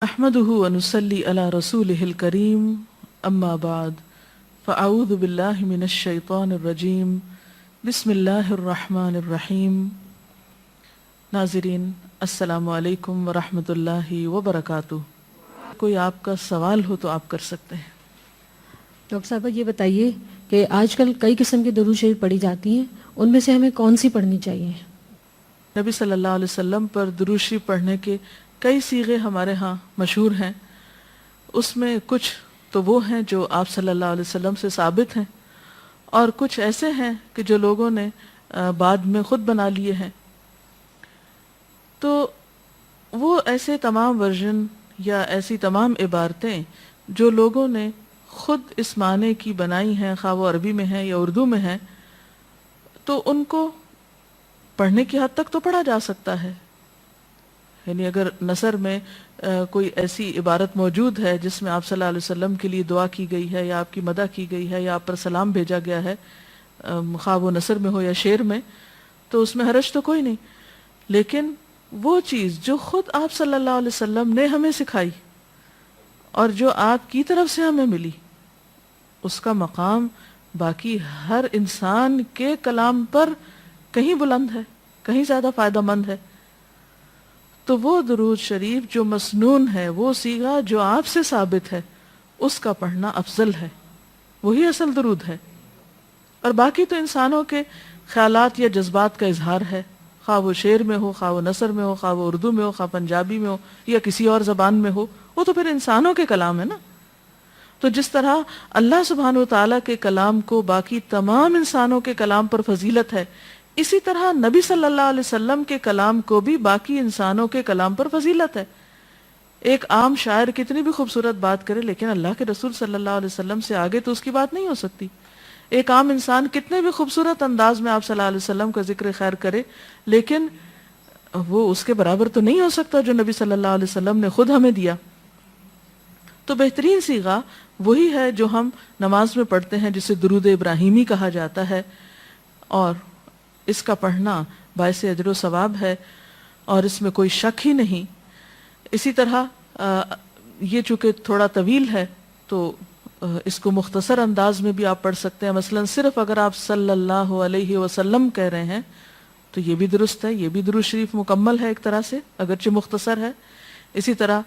احمده ونصلي على رسوله الكريم اما بعد فاعوذ بالله من الشیطان الرجیم بسم اللہ الرحمن الرحیم. ناظرین السلام علیکم ورحمۃ اللہ وبرکاتہ. کوئی آپ کا سوال ہو تو آپ کر سکتے ہیں. ڈاکٹر صاحبہ یہ بتائیے کہ آج کل کئی قسم کی درود شریف پڑھی جاتی ہیں، ان میں سے ہمیں کون سی پڑھنی چاہیے؟ نبی صلی اللہ علیہ وسلم پر درود شریف پڑھنے کے کئی صیغے ہمارے ہاں مشہور ہیں. اس میں کچھ تو وہ ہیں جو آپ صلی اللہ علیہ وسلم سے ثابت ہیں، اور کچھ ایسے ہیں کہ جو لوگوں نے بعد میں خود بنا لیے ہیں. تو وہ ایسے تمام ورژن یا ایسی تمام عبارتیں جو لوگوں نے خود اس معنی کی بنائی ہیں، خواہ وہ عربی میں ہیں یا اردو میں ہیں، تو ان کو پڑھنے کی حد تک تو پڑھا جا سکتا ہے. یعنی اگر نثر میں کوئی ایسی عبارت موجود ہے جس میں آپ صلی اللہ علیہ وسلم کے لیے دعا کی گئی ہے یا آپ کی مدح کی گئی ہے یا آپ پر سلام بھیجا گیا ہے، خواہ وہ نثر میں ہو یا شعر میں، تو اس میں حرج تو کوئی نہیں. لیکن وہ چیز جو خود آپ صلی اللہ علیہ وسلم نے ہمیں سکھائی اور جو آپ کی طرف سے ہمیں ملی، اس کا مقام باقی ہر انسان کے کلام پر کہیں بلند ہے، کہیں زیادہ فائدہ مند ہے. تو وہ درود شریف جو مسنون ہے، وہ صیغہ جو آپ سے ثابت ہے، اس کا پڑھنا افضل ہے، وہی اصل درود ہے. اور باقی تو انسانوں کے خیالات یا جذبات کا اظہار ہے، خواہ وہ شعر میں ہو، خواہ وہ نثر میں ہو، خواہ وہ اردو میں ہو، خواہ پنجابی میں ہو یا کسی اور زبان میں ہو، وہ تو پھر انسانوں کے کلام ہے نا. تو جس طرح اللہ سبحانہ و تعالیٰ کے کلام کو باقی تمام انسانوں کے کلام پر فضیلت ہے، اسی طرح نبی صلی اللہ علیہ وسلم کے کلام کو بھی باقی انسانوں کے کلام پر فضیلت ہے. ایک عام شاعر کتنی بھی خوبصورت بات کرے، لیکن اللہ کے رسول صلی اللہ علیہ وسلم سے آگے تو اس کی بات نہیں ہو سکتی. ایک عام انسان کتنے بھی خوبصورت انداز میں آپ صلی اللہ علیہ وسلم کا ذکر خیر کرے، لیکن وہ اس کے برابر تو نہیں ہو سکتا جو نبی صلی اللہ علیہ وسلم نے خود ہمیں دیا. تو بہترین صیغہ وہی ہے جو ہم نماز میں پڑھتے ہیں، جسے درود ابراہیمی کہا جاتا ہے، اور اس کا پڑھنا باعث اجر و ثواب ہے اور اس میں کوئی شک ہی نہیں. اسی طرح یہ چونکہ تھوڑا طویل ہے تو اس کو مختصر انداز میں بھی آپ پڑھ سکتے ہیں. مثلا صرف اگر آپ صلی اللہ علیہ وسلم کہہ رہے ہیں تو یہ بھی درست ہے، یہ بھی درود شریف مکمل ہے ایک طرح سے، اگرچہ مختصر ہے. اسی طرح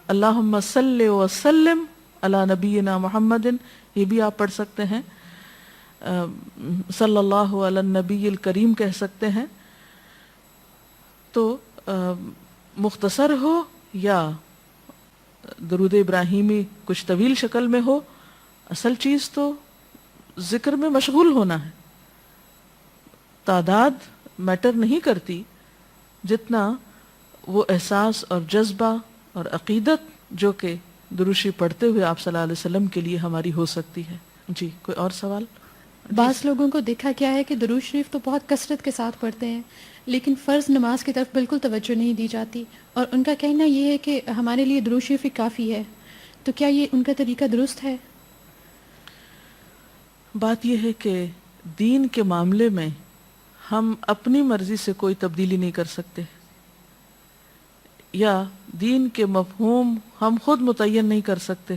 اللہم صلی وسلم علی نبینا محمد، یہ بھی آپ پڑھ سکتے ہیں. صلی اللہ علی النبی الکریم کہہ سکتے ہیں. تو مختصر ہو یا درود ابراہیمی کچھ طویل شکل میں ہو، اصل چیز تو ذکر میں مشغول ہونا ہے. تعداد میٹر نہیں کرتی جتنا وہ احساس اور جذبہ اور عقیدت جو کہ درود شریف پڑھتے ہوئے آپ صلی اللہ علیہ وسلم کے لیے ہماری ہو سکتی ہے. جی کوئی اور سوال؟ بعض لوگوں کو دیکھا گیا ہے کہ درود شریف تو بہت کثرت کے ساتھ پڑھتے ہیں، لیکن فرض نماز کی طرف بالکل توجہ نہیں دی جاتی، اور ان کا کہنا یہ ہے کہ ہمارے لیے درود شریف ہی کافی ہے. تو کیا یہ ان کا طریقہ درست ہے؟ بات یہ ہے کہ دین کے معاملے میں ہم اپنی مرضی سے کوئی تبدیلی نہیں کر سکتے، یا دین کے مفہوم ہم خود متعین نہیں کر سکتے.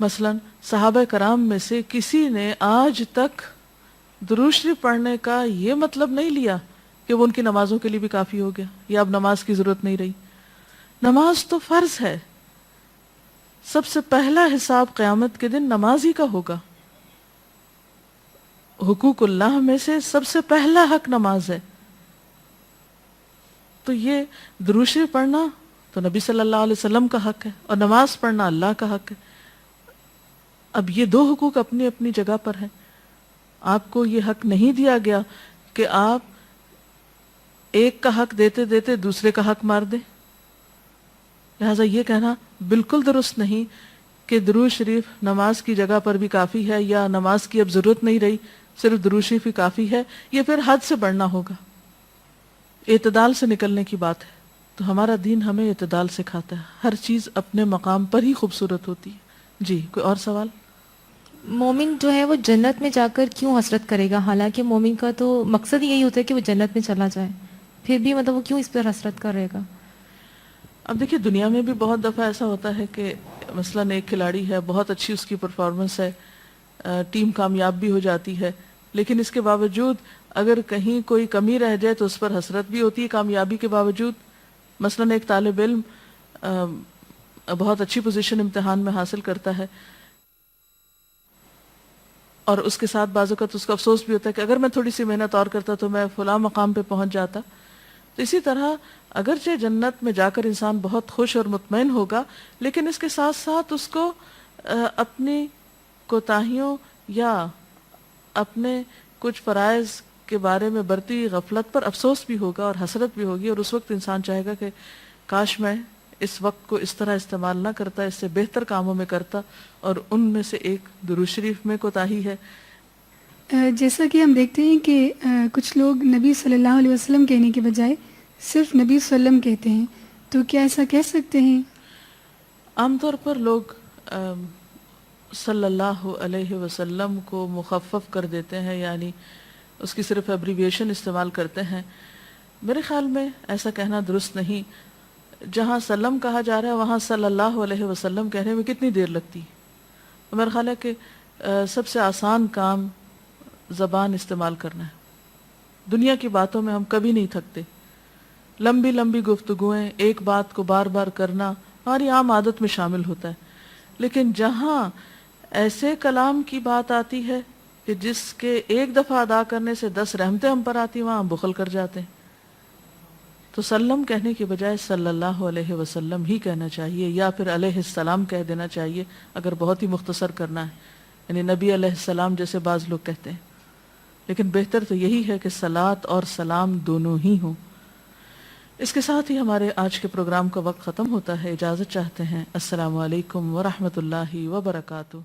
مثلا صحابہ کرام میں سے کسی نے آج تک درود شریف پڑھنے کا یہ مطلب نہیں لیا کہ وہ ان کی نمازوں کے لیے بھی کافی ہو گیا یا اب نماز کی ضرورت نہیں رہی. نماز تو فرض ہے. سب سے پہلا حساب قیامت کے دن نماز ہی کا ہوگا. حقوق اللہ میں سے سب سے پہلا حق نماز ہے. تو یہ درود شریف پڑھنا تو نبی صلی اللہ علیہ وسلم کا حق ہے، اور نماز پڑھنا اللہ کا حق ہے. اب یہ دو حقوق اپنی اپنی جگہ پر ہیں. آپ کو یہ حق نہیں دیا گیا کہ آپ ایک کا حق دیتے دیتے دوسرے کا حق مار دیں. لہٰذا یہ کہنا بالکل درست نہیں کہ درود شریف نماز کی جگہ پر بھی کافی ہے، یا نماز کی اب ضرورت نہیں رہی، صرف درود شریف ہی کافی ہے. یہ پھر حد سے بڑھنا ہوگا، اعتدال سے نکلنے کی بات ہے. تو ہمارا دین ہمیں اعتدال سکھاتا ہے، ہر چیز اپنے مقام پر ہی خوبصورت ہوتی ہے. جی کوئی اور سوال؟ مومن جو ہے وہ جنت میں جا کر کیوں حسرت کرے گا، حالانکہ مومن کا تو مقصد یہی ہوتا ہے کہ وہ جنت میں چلا جائے، پھر بھی مطلب وہ کیوں اس پر حسرت کرے گا؟ اب دیکھیے دنیا میں بھی بہت دفعہ ایسا ہوتا ہے کہ مثلاً ایک کھلاڑی ہے، بہت اچھی اس کی پرفارمنس ہے، ٹیم کامیاب بھی ہو جاتی ہے، لیکن اس کے باوجود اگر کہیں کوئی کمی رہ جائے تو اس پر حسرت بھی ہوتی ہے کامیابی کے باوجود. مثلاً ایک طالب علم بہت اچھی پوزیشن امتحان میں حاصل کرتا ہے اور اس کے ساتھ بعض اوقات اس کو افسوس بھی ہوتا ہے کہ اگر میں تھوڑی سی محنت اور کرتا تو میں فلاں مقام پہ پہنچ جاتا. تو اسی طرح اگرچہ جنت میں جا کر انسان بہت خوش اور مطمئن ہوگا، لیکن اس کے ساتھ ساتھ اس کو اپنی کوتاہیوں یا اپنے کچھ فرائض کے بارے میں برتی غفلت پر افسوس بھی ہوگا اور حسرت بھی ہوگی، اور اس وقت انسان چاہے گا کہ کاش میں اس وقت کو اس طرح استعمال نہ کرتا، اس سے بہتر کاموں میں کرتا، اور ان میں سے ایک درود شریف میں کوتاہی ہے. جیسا کہ ہم دیکھتے ہیں کہ کچھ لوگ نبی صلی اللہ علیہ وسلم کہنے کے بجائے صرف نبی صلی اللہ علیہ وسلم کہتے ہیں، تو کیا ایسا کہہ سکتے ہیں؟ عام طور پر لوگ صلی اللہ علیہ وسلم کو مخفف کر دیتے ہیں، یعنی اس کی صرف ایبریویشن استعمال کرتے ہیں. میرے خیال میں ایسا کہنا درست نہیں. جہاں سلم کہا جا رہا ہے وہاں صلی اللہ علیہ وسلم کہنے میں کتنی دیر لگتی ہے؟ میرا خیال ہے کہ سب سے آسان کام زبان استعمال کرنا ہے. دنیا کی باتوں میں ہم کبھی نہیں تھکتے. لمبی لمبی گفتگویں، ایک بات کو بار بار کرنا ہماری عام عادت میں شامل ہوتا ہے، لیکن جہاں ایسے کلام کی بات آتی ہے کہ جس کے ایک دفعہ ادا کرنے سے 10 رحمتیں ہم پر آتی ہیں، وہاں ہم بخل کر جاتے ہیں. تو سلم کہنے کے بجائے صلی اللہ علیہ وسلم ہی کہنا چاہیے، یا پھر علیہ السلام کہہ دینا چاہیے اگر بہت ہی مختصر کرنا ہے، یعنی نبی علیہ السلام جیسے بعض لوگ کہتے ہیں. لیکن بہتر تو یہی ہے کہ صلات اور سلام دونوں ہی ہوں. اس کے ساتھ ہی ہمارے آج کے پروگرام کا وقت ختم ہوتا ہے. اجازت چاہتے ہیں. السلام علیکم ورحمۃ اللہ وبرکاتہ.